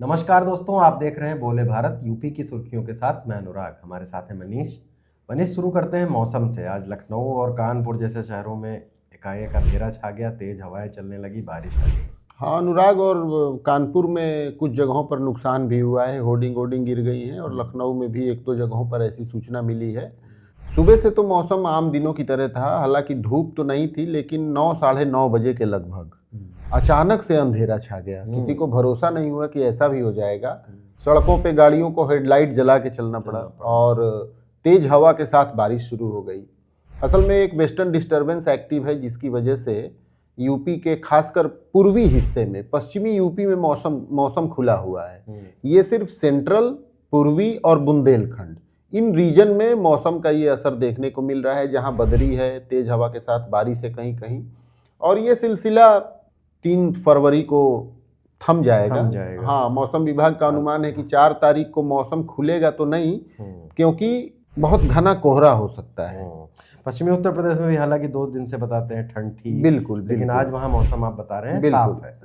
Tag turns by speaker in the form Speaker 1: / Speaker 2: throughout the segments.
Speaker 1: नमस्कार दोस्तों, आप देख रहे हैं बोले भारत यूपी की सुर्खियों के साथ। मैं अनुराग, हमारे साथ है मनीष। शुरू करते हैं मौसम से। आज लखनऊ और कानपुर जैसे शहरों में एकाएक अंधेरा छा गया, तेज हवाएं चलने लगी, बारिश आ गई।
Speaker 2: हाँ अनुराग, और कानपुर में कुछ जगहों पर नुकसान भी हुआ है, होर्डिंग गिर गई हैं और लखनऊ में भी एक दो जगहों पर ऐसी सूचना मिली है। सुबह से तो मौसम आम दिनों की तरह था, हालांकि धूप तो नहीं थी, लेकिन 9 साढ़े 9 बजे के लगभग अचानक से अंधेरा छा गया। किसी को भरोसा नहीं हुआ कि ऐसा भी हो जाएगा। सड़कों पे गाड़ियों को हेडलाइट जला के चलना पड़ा और तेज हवा के साथ बारिश शुरू हो गई। असल में एक वेस्टर्न डिस्टर्बेंस एक्टिव है, जिसकी वजह से यूपी के खासकर पूर्वी हिस्से में, पश्चिमी यूपी में मौसम खुला हुआ है। ये सिर्फ सेंट्रल, पूर्वी और बुंदेलखंड, इन रीजन में मौसम का ये असर देखने को मिल रहा है, जहां बदरी है, तेज हवा के साथ बारिश है कहीं कहीं। और ये सिलसिला 3 फरवरी को थम जाएगा। हाँ, मौसम विभाग का अनुमान है कि 4 तारीख को मौसम खुलेगा तो नहीं, क्योंकि बहुत घना कोहरा हो सकता है।
Speaker 1: पश्चिमी उत्तर प्रदेश में भी हालांकि 2 दिन से बताते हैं ठंड थी,
Speaker 2: बिल्कुल,
Speaker 1: लेकिन आज वहाँ मौसम आप बता रहे हैं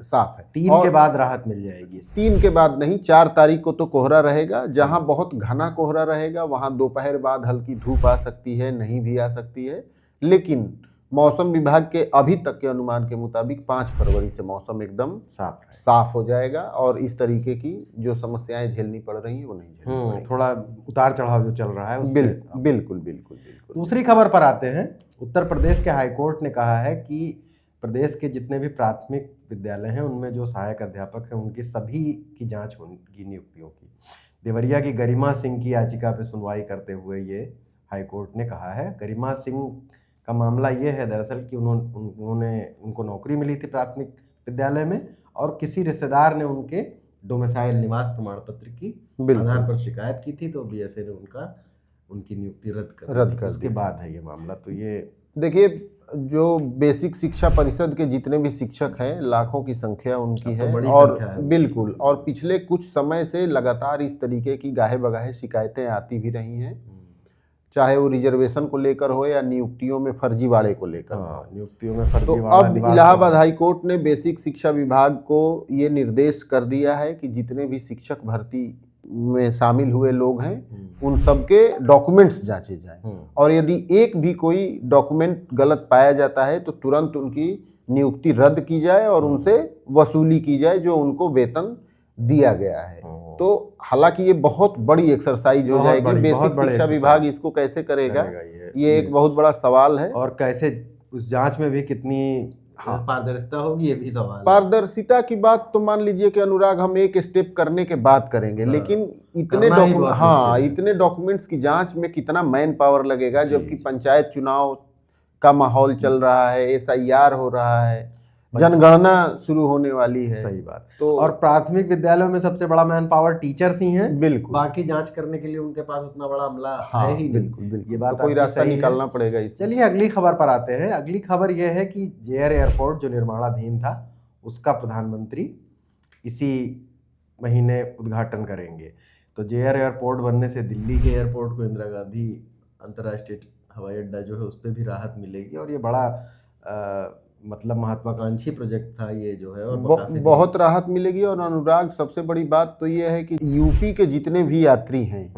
Speaker 2: साफ है।
Speaker 1: 3 के बाद राहत मिल जाएगी।
Speaker 2: 3 के बाद नहीं, 4 तारीख को तो कोहरा रहेगा। जहाँ बहुत घना कोहरा रहेगा वहाँ दोपहर बाद हल्की धूप आ सकती है, नहीं भी आ सकती है। लेकिन मौसम विभाग के अभी तक के अनुमान के मुताबिक 5 फरवरी से मौसम एकदम साफ हो जाएगा और इस तरीके की जो समस्याएं झेलनी पड़ रही हैं वो नहीं झेलनी पड़ेगी।
Speaker 1: थोड़ा उतार चढ़ाव जो चल रहा है उससे
Speaker 2: बिल्कुल।
Speaker 1: दूसरी खबर पर आते हैं। उत्तर प्रदेश के हाईकोर्ट ने कहा है कि प्रदेश के जितने भी प्राथमिक विद्यालय हैं उनमें जो सहायक अध्यापक हैं उनकी सभी की जांच होगी नियुक्तियों की। देवरिया की गरिमा सिंह की याचिका पर सुनवाई करते हुए ये हाईकोर्ट ने कहा है। गरिमा सिंह का मामला ये है दरअसल कि उनको नौकरी मिली थी प्राथमिक विद्यालय में और किसी रिश्तेदार ने उनके डोमिसाइल निवास प्रमाण पत्र की आधार पर शिकायत की थी, तो बीएसए ने उनकी नियुक्ति रद्द कर उसके बाद है ये मामला। तो ये देखिए,
Speaker 2: जो बेसिक शिक्षा परिषद के जितने भी शिक्षक हैं, लाखों की संख्या उनकी है और बिल्कुल, और पिछले कुछ समय से लगातार इस तरीके की गाहे बगाहे शिकायतें आती भी रही हैं, चाहे वो रिजर्वेशन को लेकर हो या नियुक्तियों में फर्जीवाड़े को लेकर।
Speaker 1: नियुक्तियों में फर्जीवाड़ा।
Speaker 2: तो अब इलाहाबाद हाई कोर्ट ने बेसिक शिक्षा विभाग को ये निर्देश कर दिया है कि जितने भी शिक्षक भर्ती में शामिल हुए लोग हैं उन सबके डॉक्यूमेंट्स जांचे जाएं और यदि एक भी कोई डॉक्यूमेंट गलत पाया जाता है तो तुरंत उनकी नियुक्ति रद्द की जाए और उनसे वसूली की जाए जो उनको वेतन दिया गया है। तो हालांकि ये बहुत बड़ी एक्सरसाइज हो जाएगी। बेसिक शिक्षा विभाग इसको कैसे करेगा, ये एक बहुत बड़ा सवाल है।
Speaker 1: और कैसे उस जांच में भी कितनी पारदर्शिता होगी, ये भी सवाल है।
Speaker 2: पारदर्शिता की बात तो मान लीजिए कि अनुराग हम एक स्टेप करने के बाद करेंगे, लेकिन इतने डॉक्यूमेंट्स की जांच में कितना मैन पावर लगेगा, जबकि पंचायत चुनाव का माहौल चल रहा है, SIR हो रहा है, जनगणना शुरू होने वाली है।
Speaker 1: सही बात। तो और प्राथमिक विद्यालयों में सबसे बड़ा मैन पावर टीचर्स ही हैं।
Speaker 2: बिल्कुल,
Speaker 1: बाकी जांच करने के लिए उनके पास उतना बड़ा अमला है ही नहीं।
Speaker 2: बिल्कुल।
Speaker 1: ये बात
Speaker 2: तो कोई रास्ता निकालना पड़ेगा।
Speaker 1: चलिए अगली खबर पर आते हैं। अगली खबर यह है कि JR एयरपोर्ट जो निर्माणाधीन था उसका प्रधानमंत्री इसी महीने उद्घाटन करेंगे। तो JR एयरपोर्ट बनने से दिल्ली के एयरपोर्ट को इंदिरा गांधी अंतर्राष्ट्रीय हवाई अड्डा जो है उस पर भी राहत मिलेगी और ये बड़ा मतलब महत्वाकांक्षी प्रोजेक्ट था ये जो है, और
Speaker 2: बहुत राहत मिलेगी। और अनुराग, सबसे बड़ी बात तो ये है कि यूपी के जितने भी यात्री हैं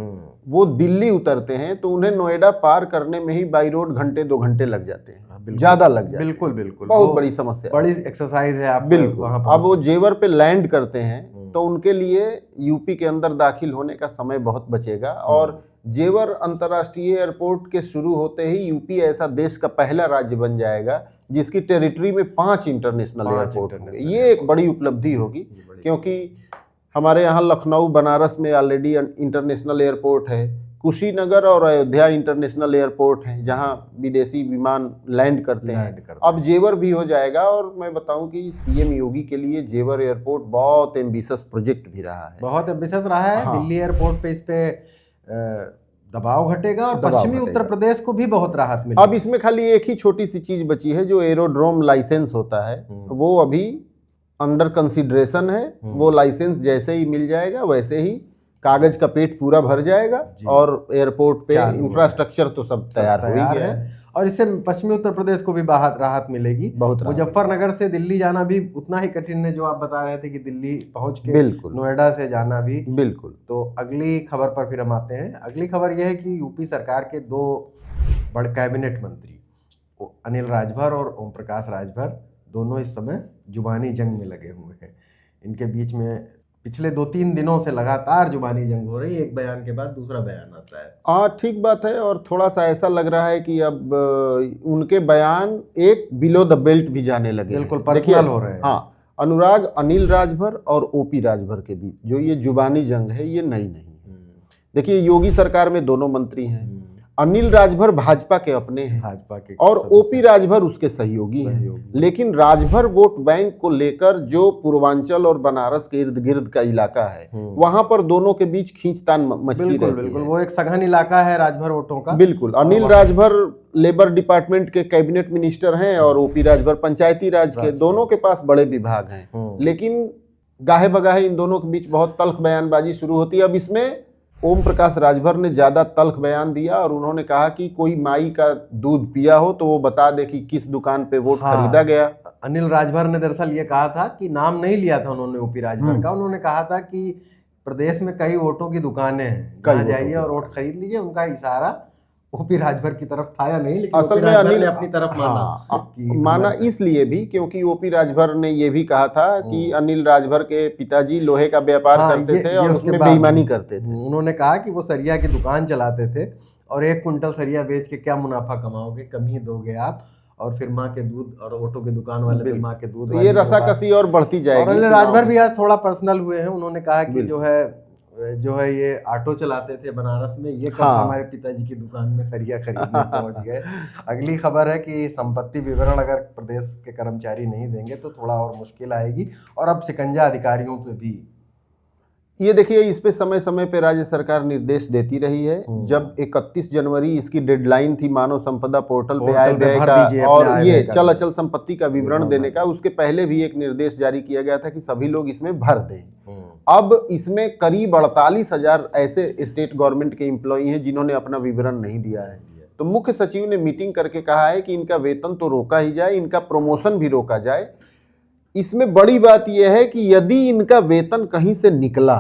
Speaker 2: वो दिल्ली उतरते हैं तो उन्हें नोएडा पार करने में ही बाई रोड 2 घंटे लग जाते हैं, ज्यादा लग जाते हैं।
Speaker 1: बिल्कुल
Speaker 2: बहुत बड़ी समस्या,
Speaker 1: बड़ी एक्सरसाइज है। आप
Speaker 2: बिल्कुल अब वो जेवर पे लैंड करते हैं तो उनके लिए यूपी के अंदर दाखिल होने का समय बहुत बचेगा। और जेवर अंतर्राष्ट्रीय एयरपोर्ट के शुरू होते ही यूपी ऐसा देश का पहला राज्य बन जाएगा जिसकी टेरिटरी में 5 इंटरनेशनल एयरपोर्ट होंगे। ये एक बड़ी उपलब्धि होगी, क्योंकि हमारे यहाँ लखनऊ, बनारस में ऑलरेडी इंटरनेशनल एयरपोर्ट है, कुशीनगर और अयोध्या इंटरनेशनल एयरपोर्ट है जहाँ विदेशी विमान लैंड करते हैं। अब जेवर भी हो जाएगा। और मैं बताऊं कि CM योगी के लिए जेवर एयरपोर्ट बहुत एम्बिशियस प्रोजेक्ट भी रहा है,
Speaker 1: बहुत एम्बिशियस रहा है। दिल्ली एयरपोर्ट पे इस पे दबाव घटेगा और पश्चिमी उत्तर प्रदेश को भी बहुत राहत मिलेगी।
Speaker 2: अब इसमें खाली एक ही छोटी सी चीज बची है, जो एरोड्रोम लाइसेंस होता है वो अभी अंडर कंसिडरेशन है। वो लाइसेंस जैसे ही मिल जाएगा वैसे ही कागज का पेट पूरा भर जाएगा
Speaker 1: जी।
Speaker 2: और एयरपोर्ट पे
Speaker 1: चालू
Speaker 2: इंफ्रास्ट्रक्चर तो सब तैयार हो ही गया है।
Speaker 1: और इससे पश्चिमी उत्तर प्रदेश को भी राहत मिलेगी।
Speaker 2: बहुत राहत।
Speaker 1: मुजफ्फरनगर से दिल्ली जाना भी उतना ही कठिन है जो आप बता रहे थे कि दिल्ली पहुंच के
Speaker 2: बिल्कुल
Speaker 1: नोएडा से जाना भी।
Speaker 2: बिल्कुल।
Speaker 1: तो अगली खबर पर फिर हम आते हैं। अगली खबर यह है कि यूपी सरकार के 2 बड़े कैबिनेट मंत्री अनिल राजभर और ओम प्रकाश राजभर दोनों इस समय जुबानी जंग में लगे हुए हैं। इनके बीच में पिछले 2-3 दिनों से लगातार जुबानी जंग हो रही है, एक बयान के बाद दूसरा बयान आता है।
Speaker 2: हाँ, ठीक बात है। और थोड़ा सा ऐसा लग रहा है कि अब उनके बयान एक बिलो द बेल्ट भी जाने लगे,
Speaker 1: बिल्कुल पर्सनल हो रहे हैं।
Speaker 2: हाँ, अनुराग अनिल राजभर और ओपी राजभर के बीच जो ये जुबानी जंग है ये नई नहीं है। देखिए, योगी सरकार में दोनों मंत्री हैं। अनिल राजभर भाजपा के अपने हैं,
Speaker 1: भाजपा के,
Speaker 2: और ओपी राजभर उसके सहयोगी हैं। लेकिन राजभर वोट बैंक को लेकर जो पूर्वांचल और बनारस के इर्द गिर्द का इलाका है वहां पर दोनों के बीच खींचतान मचती रहती है।
Speaker 1: बिल्कुल, वो एक सघन इलाका है राजभर वोटों का।
Speaker 2: बिल्कुल। अनिल राजभर लेबर डिपार्टमेंट के कैबिनेट मिनिस्टर हैं और ओपी राजभर पंचायती राज के। दोनों के पास बड़े विभाग हैं, लेकिन गाहे बगाहे इन दोनों के बीच बहुत तल्ख बयानबाजी शुरू होती है। अब इसमें ओम प्रकाश राजभर ने ज्यादा तल्ख बयान दिया और उन्होंने कहा कि कोई माई का दूध पिया हो तो वो बता दे कि किस दुकान पे वोट खरीदा गया।
Speaker 1: अनिल राजभर ने दरअसल ये कहा था कि नाम नहीं लिया था उन्होंने ओपी राजभर का। उन्होंने कहा था कि प्रदेश में कई वोटों की दुकानें हैं, कहाँ जाइए और वोट खरीद लीजिए। उनका इशारा ओपी राजभर की तरफ था या नहीं, लेकिन
Speaker 2: असल में अनिल
Speaker 1: ने अपनी तरफ
Speaker 2: माना इसलिए भी क्योंकि ओपी राजभर ने ये भी कहा था कि अनिल राजभर के पिताजी लोहे का व्यापार करते थे और उसमें बेईमानी करते थे।
Speaker 1: उन्होंने कहा कि वो सरिया की दुकान चलाते थे और 1 कुंटल सरिया बेच के क्या मुनाफा कमाओगे, कम ही दोगे आप। और फिर माँ के दूध और ऑटो के दुकान वाले पे माँ के दूध,
Speaker 2: ये रसाकसी और बढ़ती जाएगी।
Speaker 1: और अनिल राजभर भी आज थोड़ा पर्सनल हुए हैं। उन्होंने कहा कि जो है ये ऑटो चलाते थे बनारस में, ये कब हमारे पिताजी की दुकान में सरिया खरीदने पहुंच गए। अगली खबर है कि संपत्ति विवरण अगर प्रदेश के कर्मचारी नहीं देंगे तो थोड़ा और मुश्किल आएगी, और अब शिकंजा अधिकारियों पे भी।
Speaker 2: ये देखिए, इस पे समय समय पे राज्य सरकार निर्देश देती रही है। जब 31 जनवरी इसकी डेडलाइन थी मानव संपदा पोर्टल पे आय व्यय का और ये चल अचल संपत्ति का विवरण देने का, उसके पहले भी एक निर्देश जारी किया गया था कि सभी लोग इसमें भर दें। अब इसमें करीब 48,000 ऐसे स्टेट गवर्नमेंट के एम्प्लॉई हैं जिन्होंने अपना विवरण नहीं दिया है। तो मुख्य सचिव ने मीटिंग करके कहा है कि इनका वेतन तो रोका ही जाए, इनका प्रमोशन भी रोका जाए। इसमें बड़ी बात यह है कि यदि इनका वेतन कहीं से निकला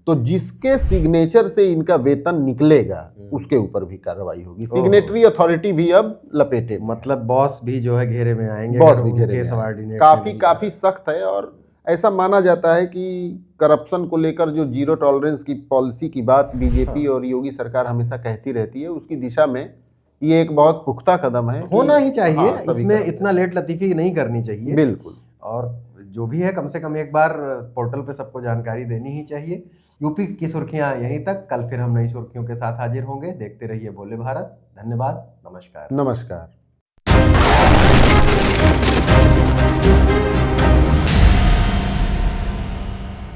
Speaker 2: तो जिसके सिग्नेचर से इनका वेतन निकलेगा उसके ऊपर भी कार्रवाई होगी। सिग्नेटरी अथॉरिटी भी अब लपेटे,
Speaker 1: मतलब बॉस भी जो है घेरे में आएंगे।
Speaker 2: बॉस भी घेरे में काफी सख्त है। और ऐसा माना जाता है कि करप्शन को लेकर जो जीरो टॉलरेंस की पॉलिसी की बात बीजेपी और योगी सरकार हमेशा कहती रहती है, उसकी दिशा में ये एक बहुत पुख्ता कदम है।
Speaker 1: होना ही चाहिए। इसमें इतना लेट लतीफी नहीं करनी चाहिए।
Speaker 2: बिल्कुल।
Speaker 1: और जो भी है कम से कम एक बार पोर्टल पे सबको जानकारी देनी ही चाहिए। यूपी की सुर्खियां यहीं तक। कल फिर हम नई सुर्खियों के साथ हाजिर होंगे। देखते रहिए बोले भारत। धन्यवाद। नमस्कार।